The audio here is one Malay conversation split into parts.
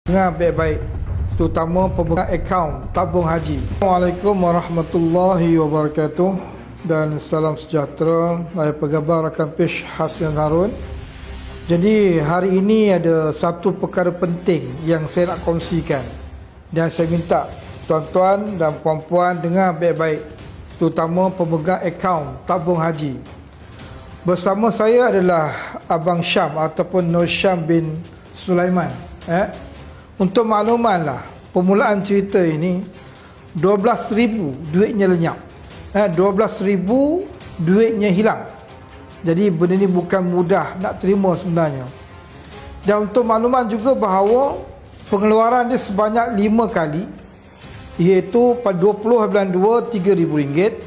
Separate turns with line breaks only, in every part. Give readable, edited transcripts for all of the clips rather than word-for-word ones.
Dengar baik-baik, terutama pemegang akaun tabung haji. Assalamualaikum warahmatullahi wabarakatuh dan salam sejahtera. Saya pegabar rakan Pesh Hassan Harun. Jadi hari ini ada satu perkara penting yang saya nak kongsikan dan saya minta tuan-tuan dan puan-puan dengar baik-baik, terutama pemegang akaun tabung haji. Bersama saya adalah Abang Syam ataupun Nur Syam bin Sulaiman. Untuk makluman lah, permulaan cerita ini 12,000 duitnya lenyap, 12,000 duitnya hilang. Jadi benda ni bukan mudah nak terima sebenarnya. Dan untuk makluman juga bahawa pengeluaran dia sebanyak 5 kali, iaitu pada 20 bulan 2 RM3,000,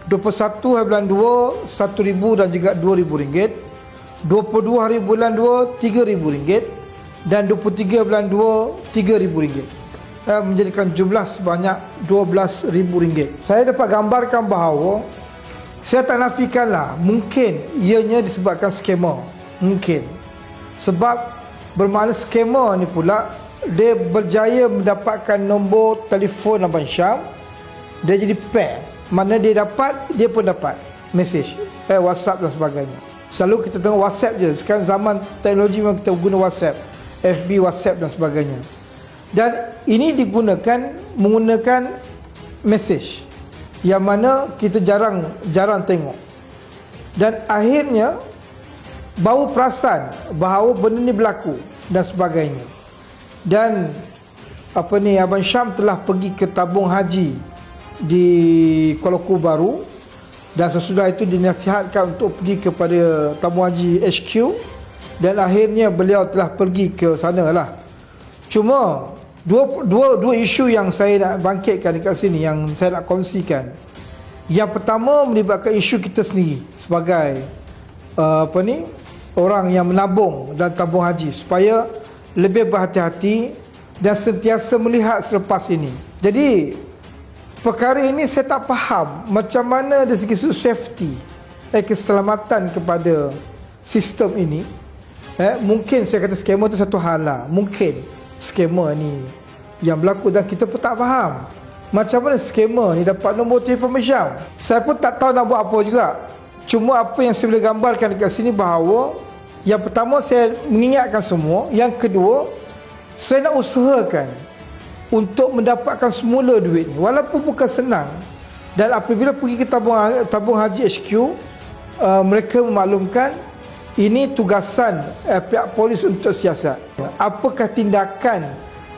21 bulan 2 RM1,000 dan juga RM2,000, 22 hari bulan 2 RM3,000 dan 23 bulan 2 RM3,000, menjadikan jumlah sebanyak RM12,000. Saya dapat gambarkan bahawa saya tak nafikanlah mungkin ianya disebabkan skema, mungkin sebab bermakna skema ni pula dia berjaya mendapatkan nombor telefon Abang Syam, dia jadi pair, mana dia dapat, dia pun dapat mesej, WhatsApp dan sebagainya. Selalu kita tengok WhatsApp je, sekarang zaman teknologi memang kita guna WhatsApp, FB, WhatsApp dan sebagainya. Dan ini digunakan menggunakan mesej yang mana kita jarang tengok. Dan akhirnya baru perasan bahawa benda ni berlaku dan sebagainya. Dan Abang Syam telah pergi ke tabung haji di Kuala Lumpur Baru, dan sesudah itu dinasihatkan untuk pergi kepada tabung haji HQ. Dan akhirnya beliau telah pergi ke sana lah. Cuma dua isu yang saya nak bangkitkan dekat sini, yang saya nak kongsikan. Yang pertama melibatkan isu kita sendiri sebagai orang yang menabung dan tabung haji, supaya lebih berhati-hati dan sentiasa melihat selepas ini. Jadi perkara ini saya tak faham macam mana dari segi safety, keselamatan kepada sistem ini. Mungkin saya kata skema tu satu hal lah. Mungkin skema ni yang berlaku dan kita pun tak faham macam mana skema ni dapat nombor telefon Syam. Saya pun tak tahu nak buat apa juga. Cuma apa yang saya boleh gambarkan dekat sini bahawa yang pertama saya mengingatkan semua, yang kedua saya nak usahakan untuk mendapatkan semula duit ni, walaupun bukan senang. Dan apabila pergi ke tabung haji HQ, mereka memaklumkan ini tugasan pihak polis untuk siasat. Apakah tindakan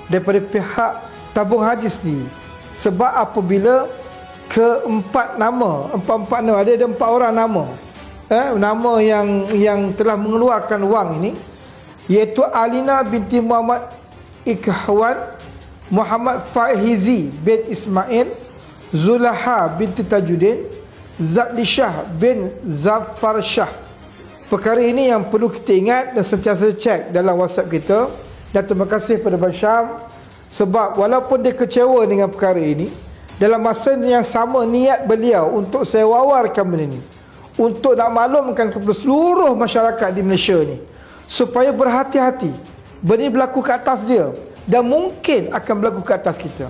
daripada pihak tabung haji sendiri? Sebab apabila empat nama, ada 4 orang nama, nama yang telah mengeluarkan wang ini, iaitu Alina binti Muhammad Ikhwan, Muhammad Fahizi bin Ismail, Zulaha binti Tajuddin, Zadlishah bin Zafar Shah. Perkara ini yang perlu kita ingat dan sentiasa cek dalam WhatsApp kita. Dan terima kasih kepada Abang Syam, sebab walaupun dia kecewa dengan perkara ini, dalam masa yang sama niat beliau untuk saya wawarkan benda ni, untuk nak maklumkan kepada seluruh masyarakat di Malaysia ni, supaya berhati-hati. Benda ni berlaku ke atas dia dan mungkin akan berlaku ke atas kita.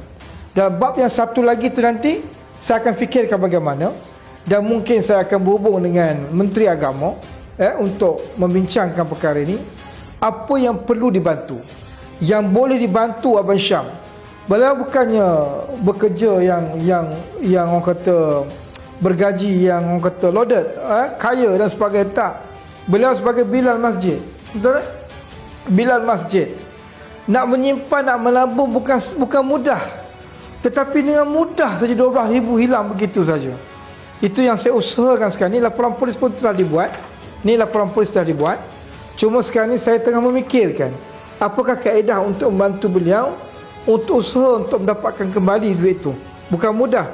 Dan bab yang satu lagi tu nanti saya akan fikirkan bagaimana, dan mungkin saya akan berhubung dengan Menteri Agama untuk membincangkan perkara ini. Apa yang perlu dibantu, yang boleh dibantu Abang Syam. Beliau bukannya bekerja yang orang kata bergaji yang orang kata loaded, kaya dan sebagainya, tak. Beliau sebagai bilal masjid, betul tak? Bilal masjid. Nak menyimpan, nak menabung bukan mudah. Tetapi dengan mudah saja 12,000 hilang begitu saja. Itu yang saya usahakan sekarang ni. Laporan polis pun telah dibuat. Cuma sekarang ni saya tengah memikirkan apakah kaedah untuk membantu beliau untuk usaha untuk mendapatkan kembali duit itu. Bukan mudah.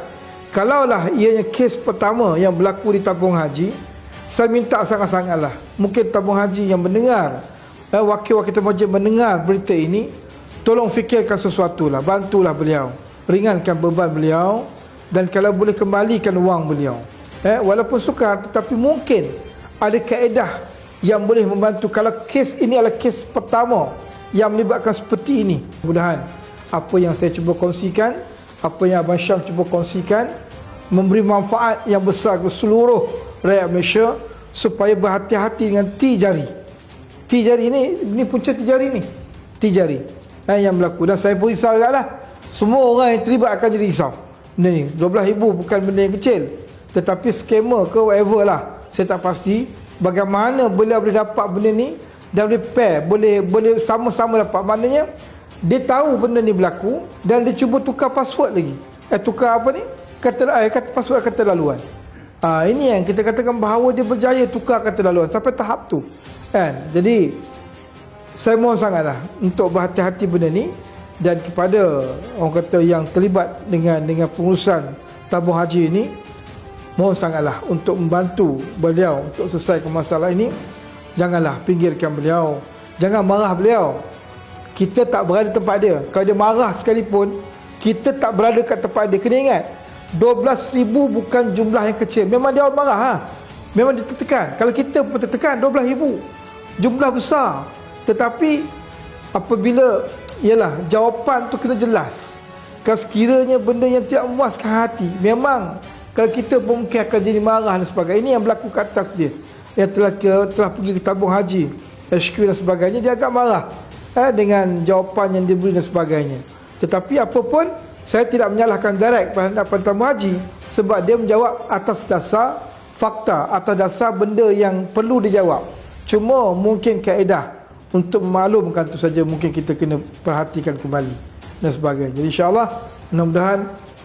Kalaulah ianya kes pertama yang berlaku di tabung haji, saya minta sangat-sangatlah, mungkin tabung haji yang mendengar, wakil-wakil tabung haji mendengar berita ini, tolong fikirkan sesuatu lah, bantulah beliau, ringankan beban beliau, dan kalau boleh kembalikan wang beliau. Walaupun sukar, tetapi mungkin ada kaedah yang boleh membantu. Kalau kes ini adalah kes pertama yang melibatkan seperti ini. Mudah-mudahan apa yang saya cuba kongsikan, apa yang Abang Syam cuba kongsikan, memberi manfaat yang besar ke seluruh rakyat Malaysia, supaya berhati-hati dengan T jari. T jari ini punca T jari ni. T jari yang berlaku. Dan saya pun risau juga lah. Semua orang yang terlibat akan jadi risau. Benda ni 12,000 bukan benda yang kecil. Tetapi scammer ke whatever lah, saya tak pasti bagaimana boleh dapat benda ni. Dan boleh pair, boleh sama-sama dapat. Maknanya dia tahu benda ni berlaku dan dia cuba tukar password lagi. Tukar apa ni? Kata password kata laluan. Ini yang kita katakan bahawa dia berjaya tukar kata laluan sampai tahap tu. Kan? Jadi saya mohon sangatlah untuk berhati-hati benda ni, dan kepada orang kata yang terlibat dengan pengurusan tabung haji ini, mohon sangatlah untuk membantu beliau untuk selesaikan masalah ini. Janganlah pinggirkan beliau, jangan marah beliau. Kita tak berada tempat dia. Kalau dia marah sekalipun, kita tak berada kat tempat dia. Kena ingat, 12,000 bukan jumlah yang kecil. Memang dia orang marah, memang dia tertekan. Kalau kita pun tertekan, 12,000 jumlah besar. Tetapi apabila ialah jawapan tu kena jelas. Kalau sekiranya benda yang tidak memuaskan hati, memang kalau kita pun mungkin akan jadi marah dan sebagainya. Ini yang berlaku kat atas dia, yang telah pergi ke tabung haji, HQ dan sebagainya. Dia agak marah dengan jawapan yang diberi dan sebagainya. Tetapi apa pun, saya tidak menyalahkan direct pada tabung haji, sebab dia menjawab atas dasar fakta, atas dasar benda yang perlu dijawab. Cuma mungkin kaedah untuk memaklumkan tu saja mungkin kita kena perhatikan kembali dan sebagainya. Jadi insya-Allah mudah-mudahan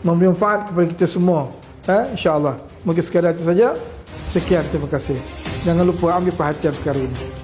memberi manfaat kepada kita semua. Insya-Allah. Mungkin sekadar itu saja. Sekian, terima kasih. Jangan lupa ambil perhatian perkara ini.